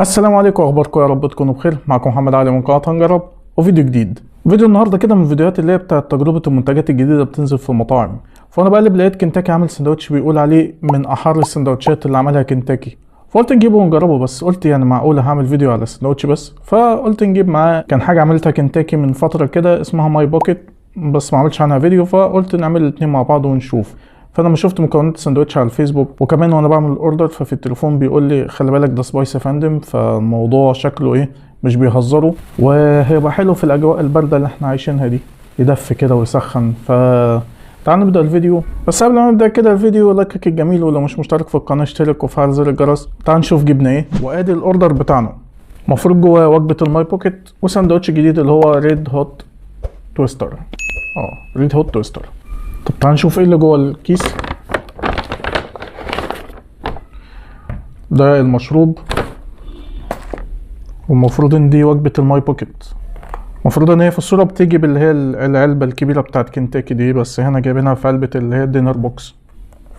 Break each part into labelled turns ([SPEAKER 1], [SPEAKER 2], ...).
[SPEAKER 1] السلام عليكم، اخباركم؟ يا رب تكونوا بخير. معكم محمد علي من قناه هنجرب وفيديو جديد. فيديو النهارده كده من الفيديوهات اللي هي بتاعت تجربه المنتجات الجديده بتنزل في المطاعم. فانا بقلب لقيت كنتاكي عامل سندوتش بيقول عليه من احر السندوتشات اللي عملها كنتاكي، فقلت نجيبه ونجربه. بس قلت يعني معقوله هعمل فيديو على السندوتش بس؟ فقلت نجيب معاه كان حاجه عملتها كنتاكي من فتره كده اسمها ماي بوكيت، بس ما عملتش عنها فيديو، فقلت نعمل الاتنين مع بعض ونشوف. فانا لما شفت مكونات الساندوتش على الفيسبوك وكمان وانا بعمل الاوردر، ففي التليفون بيقول لي خلي بالك ده سبايس يا فندم، فالموضوع شكله ايه، مش بيهزروا، وهيبقى حلو في الاجواء البارده اللي احنا عايشينها دي، يدفي كده ويسخن. تعال نبدا الفيديو. بس قبل ما نبدا كده الفيديو، لايكك الجميل، ولو مش مشترك في القناه اشترك وفعل زر الجرس. تعال نشوف جبنا ايه. وادي الاوردر بتاعنا، المفروض جواه وجبه الماي بوكيت وساندوتش جديد اللي هو ريد هوت تويستر. ريد هوت تويستر. طب تعال نشوف ايه اللي جوه الكيس. ده المشروب، والمفروض ان دي وجبة الماي بوكيت. المفروض ان هي في الصورة بتيجي باللي هي العلبة الكبيرة بتاعت كنتاكي دي، بس هنا جايبينها في علبة اللي هي الدينر بوكس.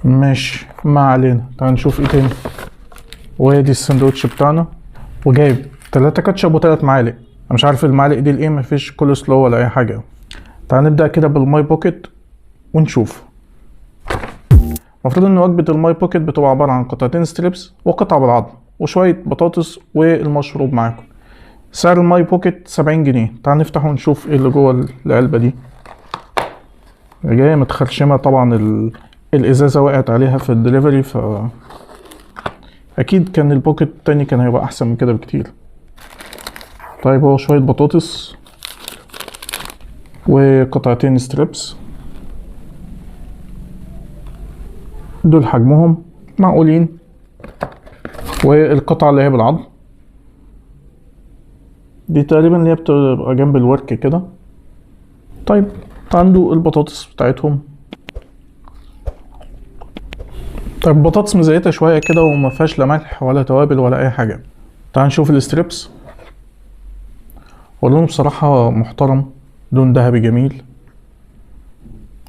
[SPEAKER 1] ماشي، ما علينا. تعال نشوف ايه تاني. وادي الساندوتش بتاعنا، وجايب 3 كاتشب و3 معالق. انا مش عارف المعالق دي لايه، مفيش كول سلو ولا اي حاجة. تعال نبدأ كده بالماي بوكيت ونشوف. المفروض ان وجبة الماي بوكيت بتبقى عبارة عن قطعتين ستريبس وقطعة بالعظم وشوية بطاطس والمشروب معاكم. سعر الماي بوكيت 70 جنيه. تعال نفتح ونشوف ايه اللي جوه العلبة دي. جاية متخرشمة طبعا، الازازة وقعت عليها في الدليفري، اكيد كان البوكيت التاني كان هيبقى احسن من كده بكتير. طيب، هو شوية بطاطس وقطعتين ستريبس، دول حجمهم معقولين، والقطعة اللي هي بالعظم دي تقريبا اللي هي بتبقى جنب الورك كده. طيب، عنده البطاطس بتاعتهم. طيب، البطاطس مزيتة شوية كده وما فيهاش لا ملح ولا توابل ولا اي حاجة. تعال نشوف الستريبس. ولونه بصراحة محترم، لون ذهبي جميل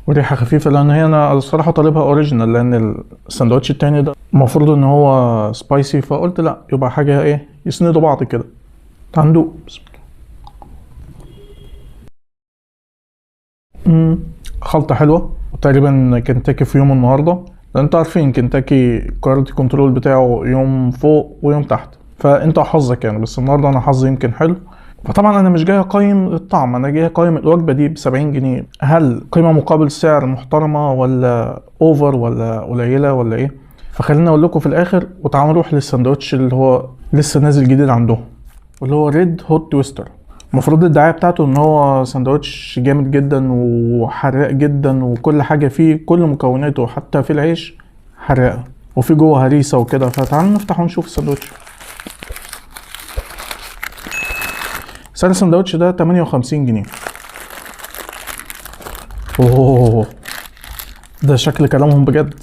[SPEAKER 1] وريحة خفيفة، لان هي انا الصراحة طالبها اوريجينال، لان الساندوتش التاني ده المفروض ان هو سبايسي، فقلت لا يبقى حاجة ايه يسندوا بعض كده. عنده خلطة حلوة، وتقريبا كنتاكي في يوم النهاردة، لان انتوا عارفين كنتاكي الكواليتي كنترول بتاعه يوم فوق ويوم تحت، فانت حظك يعني. بس النهاردة انا حظي يمكن حلو. فطبعا انا مش جاي اقيم الطعم، انا جاي اقيم الوجبة دي ب70 جنيه، هل قيمة مقابل سعر محترمة ولا اوفر ولا قليلة ولا ايه؟ فخلينا اقول لكم في الاخر، وتعالوا نروح للساندوتش اللي هو لسه نازل جديد عندهم، واللي هو ريد هوت تويستر. المفروض الدعاية بتاعته ان هو ساندوتش جامد جدا وحراق جدا، وكل حاجة فيه، كل مكوناته حتى في العيش حراقة، وفي جوه هريسة وكده. فتعالوا نفتح ونشوف الساندوتش. سعر الساندوتش ده 58 جنيه. اوه، ده شكل كلامهم بجد.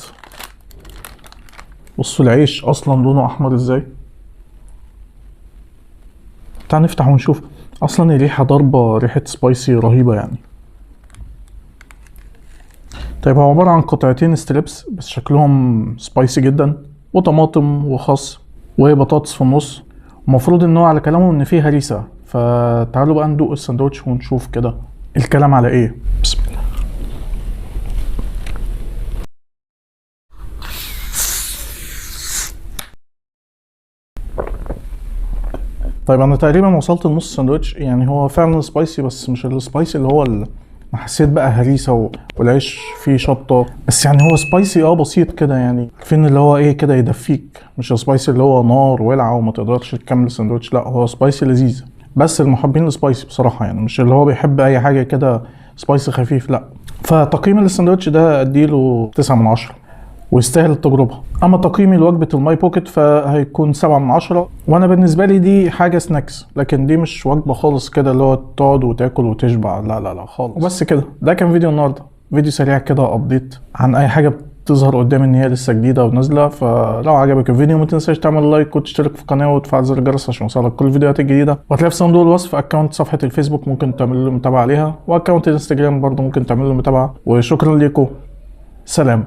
[SPEAKER 1] بصوا العيش اصلا لونه احمر ازاي. تعال نفتح ونشوف. اصلا الريحة ضربة، ريحة سبايسي رهيبة يعني. طيب، هو عبارة عن قطعتين ستريبس بس شكلهم سبايسي جدا، وطماطم وخس وبطاطس في النص. المفروض ان هو على كلامهم ان فيه هريسة، فتعالوا بقى ندوق الساندوتش ونشوف كده الكلام على ايه. بسم الله. طيب، انا تقريبا وصلت لنص الساندوتش، يعني هو فعلا سبايسي بس مش السبايسي اللي هو انا حسيت بقى هريسه والعيش فيه شطه، بس يعني هو سبايسي بسيط كده، يعني فين اللي هو ايه كده يدفيك، مش سبايسي اللي هو نار ولعه وما تقدرش تكمل الساندوتش، لا هو سبايسي لذيذ بس المحبين السبايسي بصراحه، يعني مش اللي هو بيحب اي حاجه كده سبايسي خفيف، لا. فتقييم الساندوتش ده اديله 9 من 10 ويستاهل التجربة. اما تقييمي لوجبة الماي بوكيت فهيكون 7 من 10، وانا بالنسبة لي دي حاجة سناكس، لكن دي مش وجبة خالص كده اللي هو تقعد وتاكل وتشبع، لا لا لا خالص. وبس كده، ده كان فيديو النهاردة، فيديو سريع كده ابديت عن اي حاجة بتظهر قدامي ان هي لسه جديدة ونازلة. فلو عجبك الفيديو ما تنساش تعمل لايك وتشترك في القناة وتفعل زر الجرس عشان يوصلك كل الفيديوهات الجديدة. وهتلاقي في صندوق الوصف اكونت صفحة الفيسبوك ممكن تعمل له متابعة عليها، واكونت الانستجرام برضه ممكن تعمل له متابعة. وشكرا لكم، سلام.